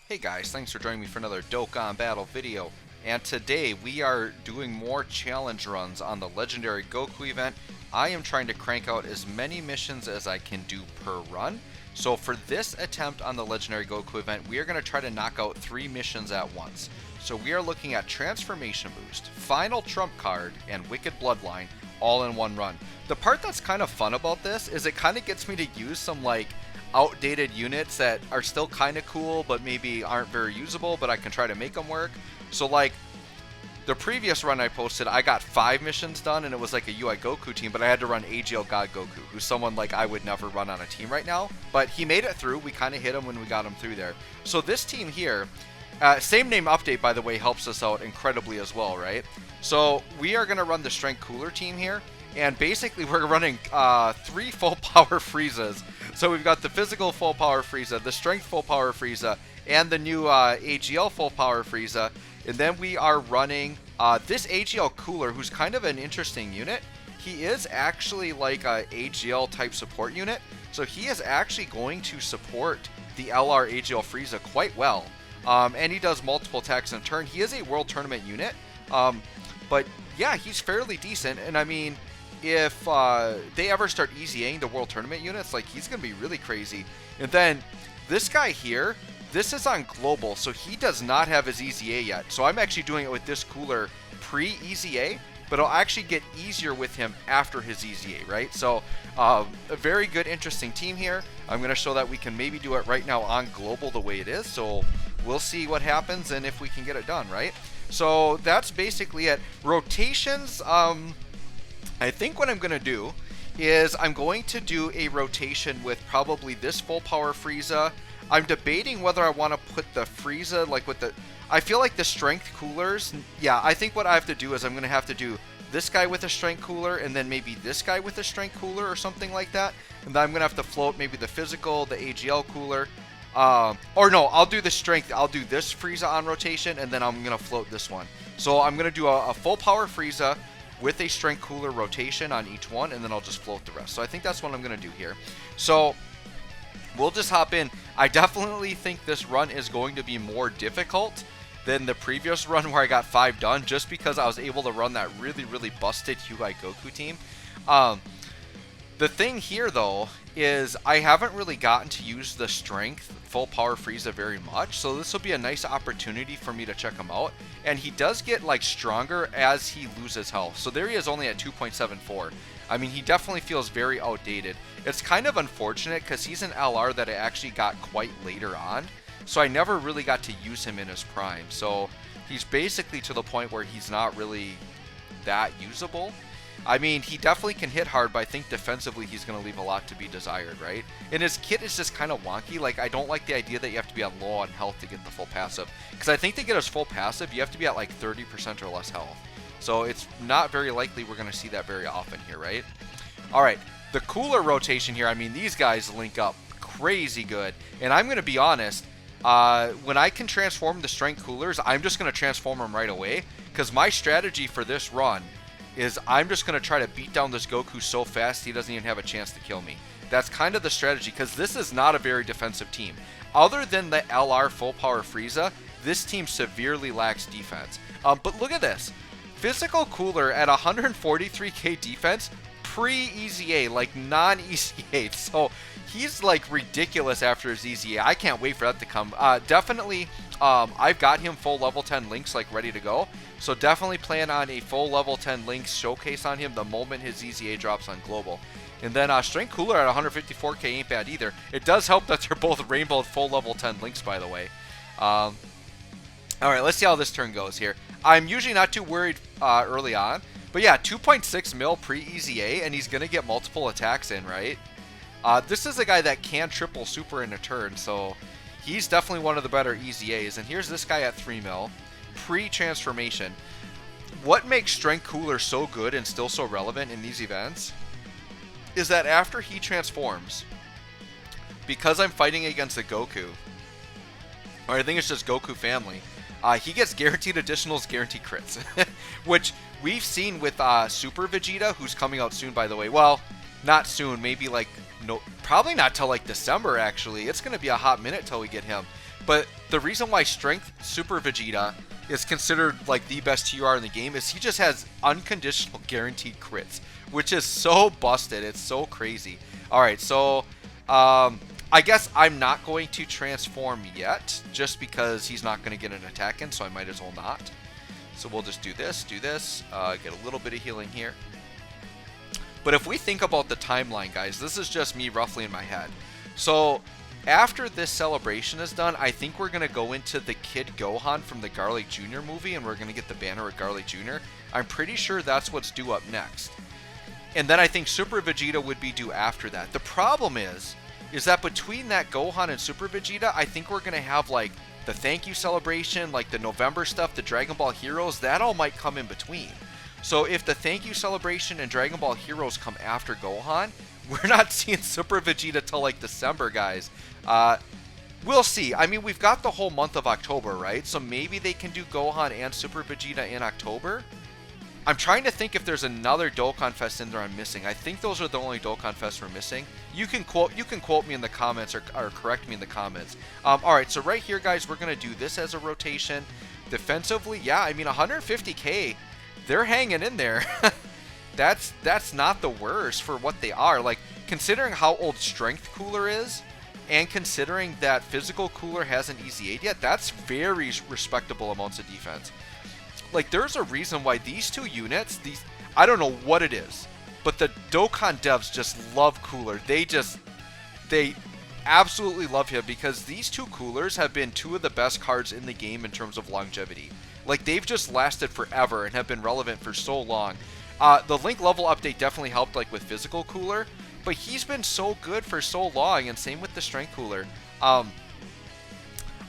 Hey guys, thanks for joining me for another Dokkan Battle video. And today we are doing more challenge runs on the Legendary Goku event. I am trying to crank out as many missions as I can do per run. So for this attempt on the Legendary Goku event, we are going to try to knock out 3 missions at once. So we are looking at Transformation Boost, Final Trump Card, and Wicked Bloodline all in one run. The part that's kind of fun about this is it kind of gets me to use some outdated units that are still kind of cool but maybe aren't very usable, but I can try to make them work. So the previous run I posted, I got 5 missions done and it was like a UI Goku team, but I had to run AGL God Goku, who's someone I would never run on a team right now, but he made it through. We kind of hit him when we got him through there. So this team here, same name update by the way, helps us out incredibly as well, right? So we are going to run the Strength Cooler team here, and basically we're running 3 full power Friezas. So we've got the physical full power Frieza, the strength full power Frieza, and the new AGL full power Frieza. And then we are running this AGL Cooler, who's kind of an interesting unit. He is actually like a AGL type support unit. So he is actually going to support the LR AGL Frieza quite well. And he does multiple attacks in a turn. He is a World Tournament unit. But yeah, he's fairly decent. And I mean, if they ever start easying the World Tournament units, he's going to be really crazy. And then this guy here, this is on Global, so he does not have his EZA yet. So I'm actually doing it with this cooler pre-EZA, but it'll actually get easier with him after his EZA, right? So a very good, interesting team here. I'm going to show that we can maybe do it right now on Global the way it is. So we'll see what happens and if we can get it done, right? So that's basically it. Rotations, I think what I'm going to do is I'm going to do a rotation with probably this full power Frieza. I'm debating whether I want to put the Frieza with the... I feel like the strength coolers... Yeah, I think what I have to do is I'm going to have to do this guy with a strength cooler and then maybe this guy with a strength cooler or something like that. And then I'm going to have to float maybe the physical, the AGL cooler. Or no, I'll do the strength. I'll do this Frieza on rotation and then I'm going to float this one. So I'm going to do a full power Frieza with a strength cooler rotation on each one, and then I'll just float the rest. So I think that's what I'm going to do here. So we'll just hop in. I definitely think this run is going to be more difficult than the previous run where I got 5 done, just because I was able to run that really, really busted UI Goku team. The thing here, though, is I haven't really gotten to use the strength full power Frieza very much, so this will be a nice opportunity for me to check him out. And he does get stronger as he loses health. So there he is, only at 2.74. I mean, he definitely feels very outdated. It's kind of unfortunate because he's an LR that I actually got quite later on, so I never really got to use him in his prime. So he's basically to the point where he's not really that usable. I mean, he definitely can hit hard, but I think defensively he's going to leave a lot to be desired, right? And his kit is just kind of wonky. I don't like the idea that you have to be at low on health to get the full passive. Because I think to get his full passive, you have to be at 30% or less health. So it's not very likely we're going to see that very often here, right? Alright, the cooler rotation here, I mean, these guys link up crazy good. And I'm going to be honest, when I can transform the strength coolers, I'm just going to transform them right away. Because my strategy for this run is I'm just going to try to beat down this Goku so fast he doesn't even have a chance to kill me. That's kind of the strategy, because this is not a very defensive team. Other than the LR full power Frieza, this team severely lacks defense. But look at this. Physical cooler at 143k defense, pre-EZA, non-EZA. So he's ridiculous after his EZA. I can't wait for that to come. Definitely, I've got him full level 10 links ready to go. So definitely plan on a full level 10 links showcase on him the moment his EZA drops on Global. And then Strength Cooler at 154k ain't bad either. It does help that they're both rainbow full level 10 links, by the way. Alright, let's see how this turn goes here. I'm usually not too worried early on. But yeah, 2.6 mil pre-EZA, and he's going to get multiple attacks in, right? This is a guy that can triple super in a turn, so he's definitely one of the better EZAs. And here's this guy at 3 mil. Pre-transformation. What makes Strength Cooler so good and still so relevant in these events is that after he transforms, because I'm fighting against a Goku, or I think it's just Goku family, he gets guaranteed additionals, guaranteed crits, which we've seen with Super Vegeta, who's coming out soon, by the way. Well, not soon, maybe no, probably not till December, actually. It's going to be a hot minute till we get him. But the reason why Strength Super Vegeta is considered like the best TUR in the game is he just has unconditional guaranteed crits, which is so busted. It's so crazy. Alright, so I guess I'm not going to transform yet, just because he's not going to get an attack in, so I might as well not. So we'll just do this, get a little bit of healing here. But if we think about the timeline, guys, this is just me roughly in my head. So after this celebration is done, I think we're going to go into the Kid Gohan from the Garlic Jr. movie, and we're going to get the banner with Garlic Jr. I'm pretty sure that's what's due up next. And then I think Super Vegeta would be due after that. The problem is that between that Gohan and Super Vegeta, I think we're going to have like the thank you celebration, like the November stuff, the Dragon Ball Heroes, that all might come in between. So if the thank you celebration and Dragon Ball Heroes come after Gohan, we're not seeing Super Vegeta till like December, guys. We'll see. I mean, we've got the whole month of October, right? So maybe they can do Gohan and Super Vegeta in October. I'm trying to think if there's another Dokkan Fest in there I'm missing. I think those are the only Dokkan Fests we're missing. You can quote me in the comments or correct me in the comments. Alright, so right here, guys, we're going to do this as a rotation. Defensively, yeah, I mean, 150k, they're hanging in there. That's not the worst for what they are. Like, considering how old Strength Cooler is, and considering that Physical Cooler hasn't EZ8 yet, that's very respectable amounts of defense. Like, there's a reason why these two units, I don't know what it is, but the Dokkan devs just love Cooler. They absolutely love him, because these two Coolers have been two of the best cards in the game in terms of longevity. Like, they've just lasted forever and have been relevant for so long. The Link level update definitely helped, like, with Physical Cooler, but he's been so good for so long, and same with the Strength Cooler.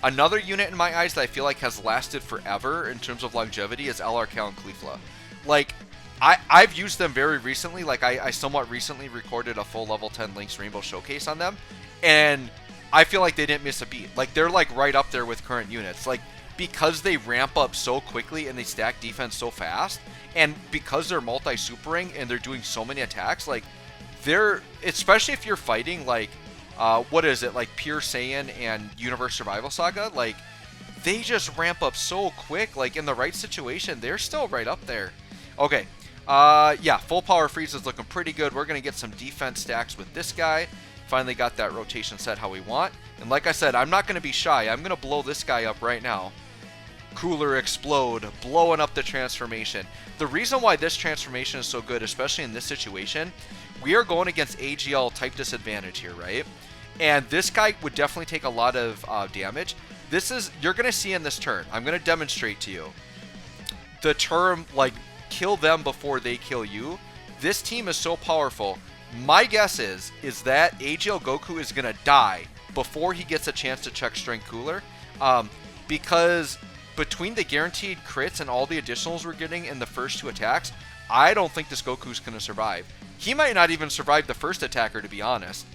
Another unit in my eyes that I feel like has lasted forever in terms of longevity is LR Cal and Cleefla. Like, I've used them very recently. Like, I somewhat recently recorded a full level 10 Link's Rainbow Showcase on them, and I feel like they didn't miss a beat. Like, they're like right up there with current units. Like, because they ramp up so quickly and they stack defense so fast, and because they're multi-supering and they're doing so many attacks, like, they're, especially if you're fighting like what is it, like Pure Saiyan and Universe Survival Saga, like, they just ramp up so quick. Like, in the right situation, they're still right up there. Okay, yeah, full power freeze is looking pretty good. We're gonna get some defense stacks with this guy. Finally got that rotation set how we want, and like I said, I'm not gonna be shy. I'm gonna blow this guy up right now. Cooler explode, blowing up the transformation. The reason why this transformation is so good, especially in this situation, we are going against AGL type disadvantage here, right? And this guy would definitely take a lot of damage. This is, you're going to see in this turn, I'm going to demonstrate to you. The term, like, kill them before they kill you. This team is so powerful. My guess is that AGL Goku is going to die before he gets a chance to check Strength Cooler. Because between the guaranteed crits and all the additionals we're getting in the first two attacks, I don't think this Goku's going to survive. He might not even survive the first attacker, to be honest.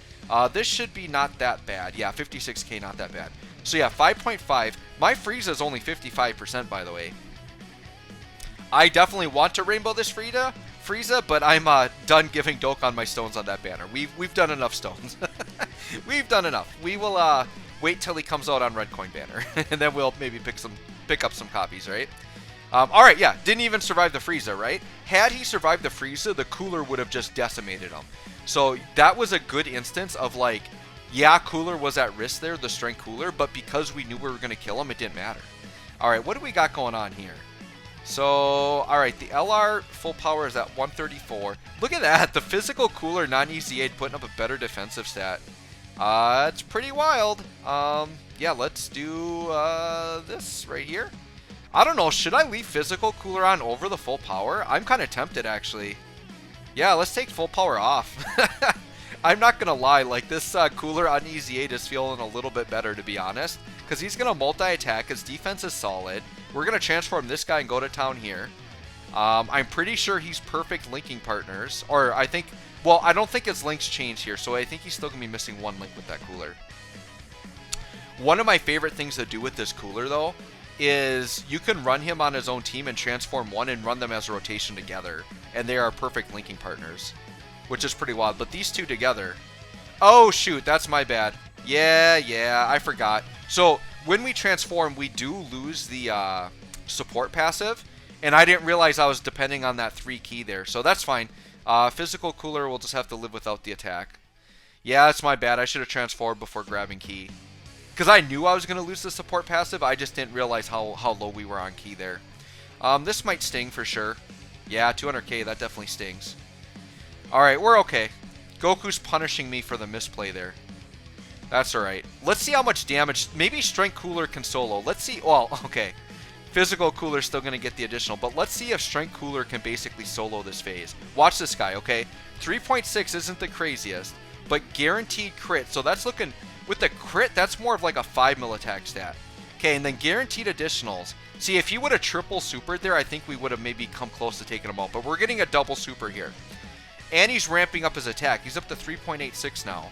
This should be not that bad. Yeah, 56k, not that bad. So yeah, 5.5. My Frieza is only 55%, by the way. I definitely want to rainbow this Frieza, but I'm done giving Dokkan my stones on that banner. We've done enough stones. We've done enough. We will wait till he comes out on Red Coin banner, and then we'll maybe pick up some copies, right? Alright, yeah, didn't even survive the Frieza, right? Had he survived the Frieza, the Cooler would have just decimated him. So that was a good instance of, like, yeah, Cooler was at risk there, the Strength Cooler, but because we knew we were going to kill him, it didn't matter. Alright, what do we got going on here? So, alright, the LR full power is at 134. Look at that, the Physical Cooler non-EZ8 putting up a better defensive stat. It's pretty wild. Yeah, let's do this right here. I don't know, should I leave Physical Cooler on over the full power? I'm kind of tempted, actually. Yeah, let's take full power off. I'm not going to lie, like, this Cooler on EZ8 is feeling a little bit better, to be honest, because he's going to multi-attack, his defense is solid. We're going to transform this guy and go to town here. I'm pretty sure he's perfect linking partners, or I think, well, I don't think his links change here, so I think he's still going to be missing one link with that Cooler. One of my favorite things to do with this Cooler, though, is you can run him on his own team and transform one and run them as a rotation together, and they are perfect linking partners, which is pretty wild. But these two together, oh shoot, that's my bad. Yeah, I forgot. So when we transform, we do lose the support passive, and I didn't realize I was depending on that 3 key there, so that's fine. Physical Cooler will just have to live without the attack. Yeah, it's my bad. I should have transformed before grabbing key. Because I knew I was going to lose the support passive, I just didn't realize how low we were on key there. This might sting for sure. Yeah, 200k, that definitely stings. Alright, we're okay. Goku's punishing me for the misplay there. That's alright. Let's see how much damage. Maybe Strength Cooler can solo. Let's see. Well, okay. Physical Cooler's still going to get the additional, but let's see if Strength Cooler can basically solo this phase. Watch this guy, okay? 3.6 isn't the craziest, but guaranteed crit. So that's looking, with the crit, that's more of like a 5 mil attack stat. Okay, and then guaranteed additionals. See, if he would have triple supered there, I think we would have maybe come close to taking him out, but we're getting a double super here. And he's ramping up his attack. He's up to 3.86 now.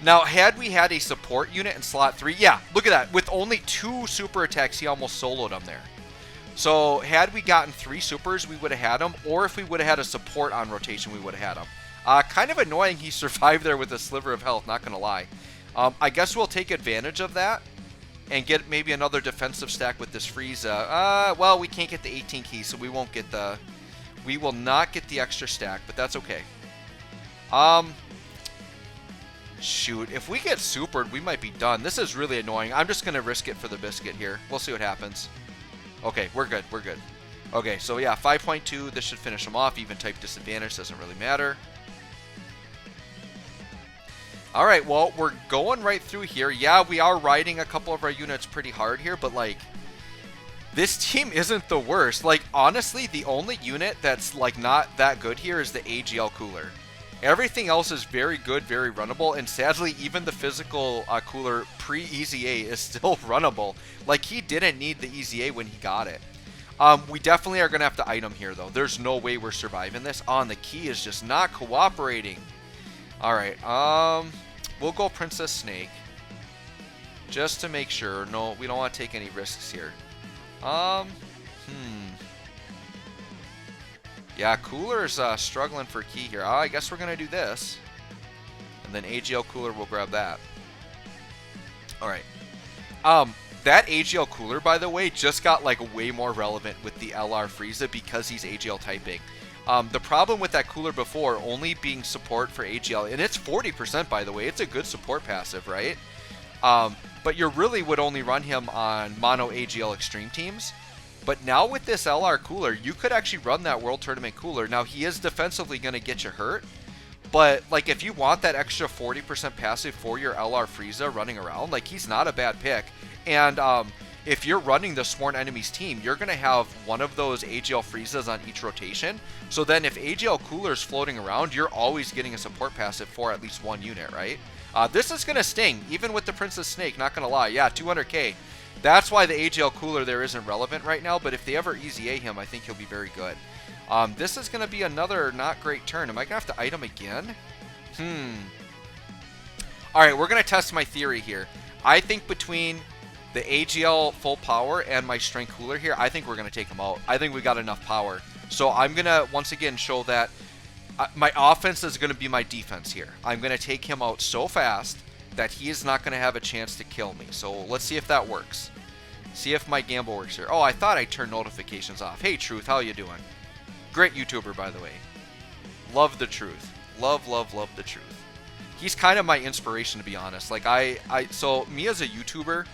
Now, had we had a support unit in slot 3, yeah, look at that. With only 2 super attacks, he almost soloed him there. So, had we gotten 3 supers, we would have had him. Or if we would have had a support on rotation, we would have had him. Kind of annoying he survived there with a sliver of health, not going to lie. I guess we'll take advantage of that and get maybe another defensive stack with this Frieza. Well, we can't get the 18 keys, so we won't get the... We will not get the extra stack, but that's okay. Shoot, if we get supered, we might be done. This is really annoying. I'm just going to risk it for the biscuit here. We'll see what happens. Okay, we're good. We're good. Okay, so yeah, 5.2. This should finish him off. Even type disadvantage doesn't really matter. All right, well, we're going right through here. Yeah, we are riding a couple of our units pretty hard here, but like, this team isn't the worst. Like, honestly, the only unit that's like not that good here is the AGL Cooler. Everything else is very good, very runnable, and sadly, even the physical Cooler pre-Easy A is still runnable. Like, he didn't need the Easy A when he got it. We definitely are going to have to item here, though. There's no way we're surviving this. And the key is just not cooperating. Alright, we'll go Princess Snake. Just to make sure. No, we don't want to take any risks here. Yeah, Cooler's struggling for key here. I guess we're going to do this. And then AGL Cooler will grab that. Alright. That AGL Cooler, by the way, just got like way more relevant with the LR Frieza because he's AGL typing. The problem with that Cooler before only being support for AGL, and it's 40% by the way, it's a good support passive, right? But you really would only run him on mono AGL extreme teams. But now with this LR Cooler, you could actually run that World Tournament Cooler. Now he is defensively going to get you hurt, but like if you want that extra 40% passive for your LR Frieza running around, like he's not a bad pick. And if you're running the Sworn Enemies team, you're going to have one of those AGL Friezas on each rotation. So then if AGL Cooler's floating around, you're always getting a support passive for at least one unit, right? This is going to sting, even with the Princess Snake, not going to lie. Yeah, 200k. That's why the AGL Cooler there isn't relevant right now, but if they ever Easy A him, I think he'll be very good. This is going to be another not great turn. Am I going to have to item again? Alright, we're going to test my theory here. I think between the AGL full power and my Strength Cooler here, I think we're going to take him out. I think we got enough power. So I'm going to, once again, show that my offense is going to be my defense here. I'm going to take him out so fast that he is not going to have a chance to kill me. So let's see if that works. See if my gamble works here. Oh, I thought I turned notifications off. Hey, Truth, how you doing? Great YouTuber, by the way. Love the Truth. Love, love, love the Truth. He's kind of my inspiration, to be honest. Like, so me as a YouTuber,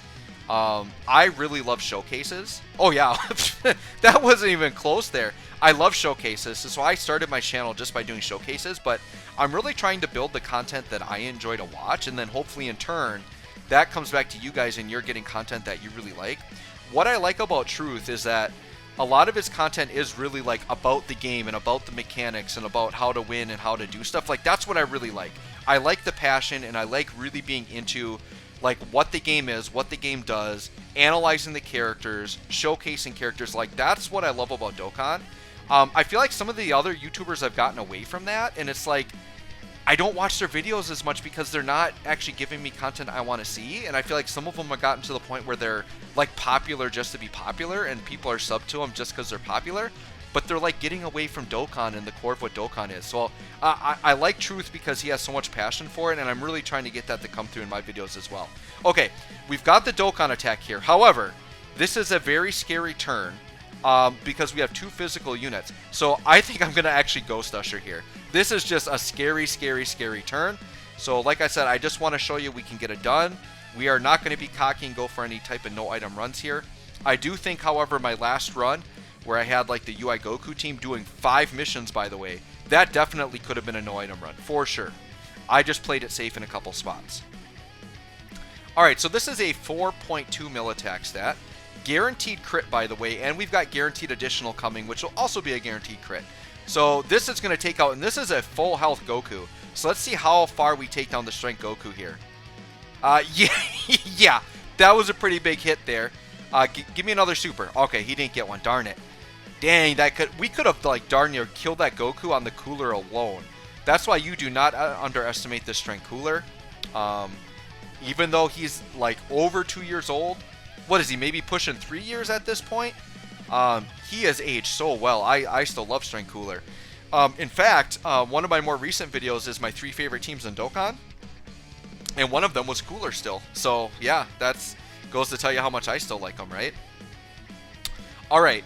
I really love showcases. Oh, yeah. That wasn't even close there. I love showcases, so I started my channel just by doing showcases, but I'm really trying to build the content that I enjoy to watch, and then hopefully in turn, that comes back to you guys and you're getting content that you really like. What I like about Truth is that a lot of his content is really like about the game and about the mechanics and about how to win and how to do stuff. Like, that's what I really like. I like the passion, and I like really being into like what the game is, what the game does, analyzing the characters, showcasing characters. Like, that's what I love about Dokkan. I feel like some of the other YouTubers have gotten away from that, and it's like I don't watch their videos as much because they're not actually giving me content I want to see, and I feel like some of them have gotten to the point where they're like popular just to be popular, and people are sub to them just because they're popular. but they're like getting away from Dokkan and the core of what Dokkan is. So I like Truth because he has so much passion for it, and I'm really trying to get that to come through in my videos as well. Okay, we've got the Dokkan attack here. However, this is a very scary turn because we have 2 physical units. So I think I'm going to actually Ghost Usher here. This is just a scary, scary, scary turn. So like I said, I just want to show you we can get it done. We are not going to be cocky and go for any type of no item runs here. I do think, however, my last run, where I had like the UI Goku team doing 5 missions, by the way, that definitely could have been a no item run, for sure. I just played it safe in a couple spots. Alright, so this is a 4.2 mil attack stat. Guaranteed crit, by the way, and we've got guaranteed additional coming, which will also be a guaranteed crit. So this is going to take out, and this is a full health Goku. So let's see how far we take down the strength Goku here. Yeah, that was a pretty big hit there. Give me another super. Okay, he didn't get one. Darn it. Dang, we could have like darn near killed that Goku on the cooler alone. That's why you do not underestimate this strength cooler. Even though he's like over 2 years old. What is he? Maybe pushing 3 years at this point. He has aged so well. I still love strength cooler. In fact, one of my more recent videos is my 3 favorite teams in Dokkan, and one of them was cooler still. So yeah, that's goes to tell you how much I still like them, right? All right.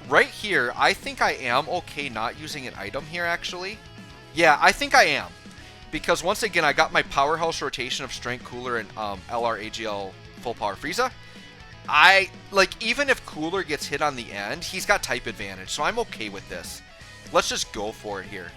Right here, I think I am okay not using an item here, actually. Yeah, I think I am. Because once again, I got my powerhouse rotation of Strength Cooler and LR AGL Full Power Frieza. Even if Cooler gets hit on the end, he's got type advantage, so I'm okay with this. Let's just go for it here.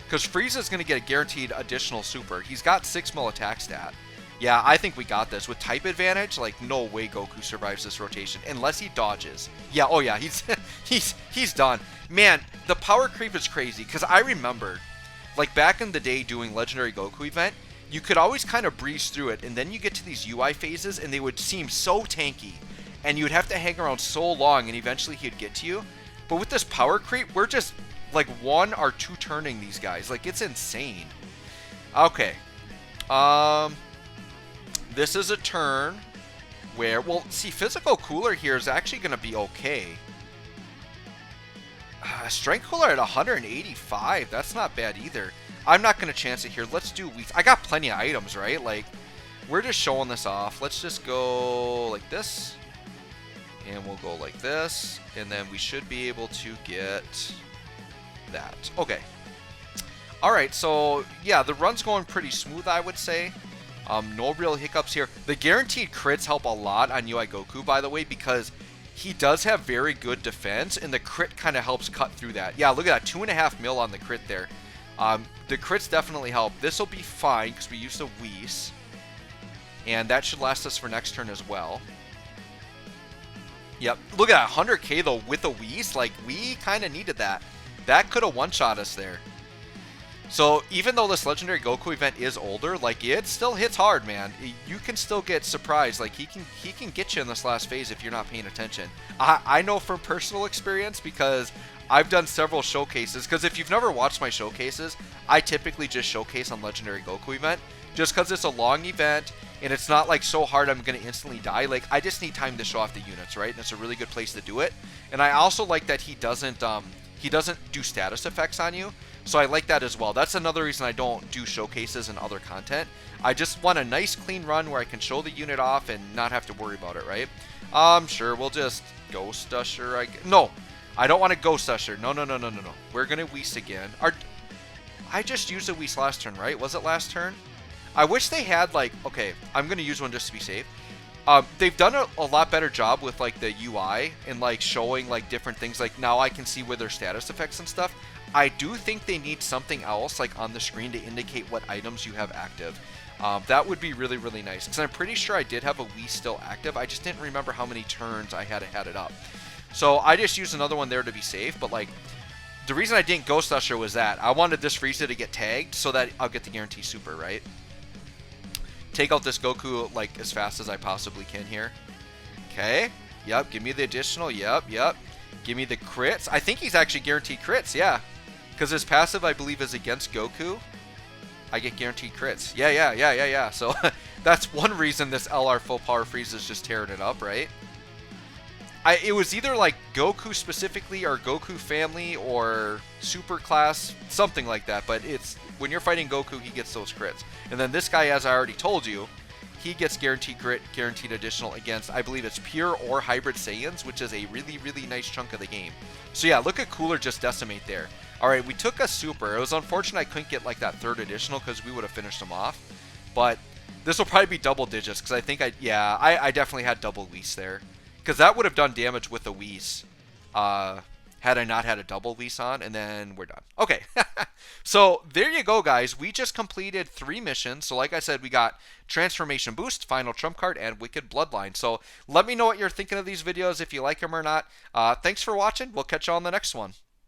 Because Frieza's going to get a guaranteed additional super. He's got 6 mil attack stat. Yeah, I think we got this. With type advantage, like, no way Goku survives this rotation. Unless he dodges. Yeah, oh yeah, he's done. Man, the power creep is crazy. Because I remember, like, back in the day doing Legendary Goku event, you could always kind of breeze through it. And then you get to these UI phases, and they would seem so tanky. And you would have to hang around so long, and eventually he'd get to you. But with this power creep, we're just, like, 1 or 2 turning these guys. Like, it's insane. Okay. This is a turn where, well, see, physical cooler here is actually going to be okay. Strength cooler at 185, that's not bad either. I'm not going to chance it here. Let's do weak. I got plenty of items, right? Like, we're just showing this off. Let's just go like this. And we'll go like this. And then we should be able to get that. Okay. Alright, so, yeah, the run's going pretty smooth, I would say. No real hiccups here. The guaranteed crits help a lot on UI Goku, by the way, because he does have very good defense, and the crit kind of helps cut through that. Yeah, look at that, 2.5 mil on the crit there. The crits definitely help. This will be fine, because we used a Whis, and that should last us for next turn as well. Yep, look at that, 100k though with a Whis. Like, we kind of needed that. That could have one-shot us there. So, even though this Legendary Goku event is older, like, it still hits hard, man. You can still get surprised. Like, he can get you in this last phase if you're not paying attention. I know from personal experience because I've done several showcases. Because if you've never watched my showcases, I typically just showcase on Legendary Goku event. Just because it's a long event, and it's not, like, so hard I'm going to instantly die. Like, I just need time to show off the units, right? And it's a really good place to do it. And I also like that he doesn't do status effects on you. So I like that as well. That's another reason I don't do showcases and other content. I just want a nice clean run where I can show the unit off and not have to worry about it, right? Sure, we'll just Ghost Usher. No, I don't want to Ghost Usher. No. We're going to Whis again. I just used a Whis last turn, right? Was it last turn? I wish they had, like, okay, I'm going to use one just to be safe. They've done a lot better job with, like, the UI and, like, showing, like, different things. Like, now I can see with their status effects and stuff. I do think they need something else, like, on the screen to indicate what items you have active. That would be really, really nice. Because I'm pretty sure I did have a Whis still active. I just didn't remember how many turns I had it up. So I just used another one there to be safe. But, like, the reason I didn't Ghost Usher was that I wanted this Frieza to get tagged so that I'll get the guarantee super, right? Take out this Goku, like, as fast as I possibly can here. Okay. Yep. Give me the additional. Yep. Give me the crits. I think he's actually guaranteed crits. Yeah. Because his passive, I believe, is against Goku. I get guaranteed crits. Yeah. So that's one reason this LR Full Power Frieza is just tearing it up, right? it was either like Goku specifically or Goku family or super class, something like that. But it's when you're fighting Goku, he gets those crits. And then this guy, as I already told you, he gets guaranteed crit, guaranteed additional against, I believe it's pure or hybrid Saiyans, which is a really, really nice chunk of the game. So yeah, look at Cooler just decimate there. Alright, we took a super. It was unfortunate I couldn't get like that third additional because we would have finished him off. But this will probably be double digits because I think I definitely had double Whis there. Because that would have done damage with a Whis. Had I not had a double Whis on, and then we're done. Okay, so there you go, guys. We just completed 3 missions. So like I said, we got Transformation Boost, Final Trump Card, and Wicked Bloodline. So let me know what you're thinking of these videos, if you like them or not. Thanks for watching. We'll catch you on the next one.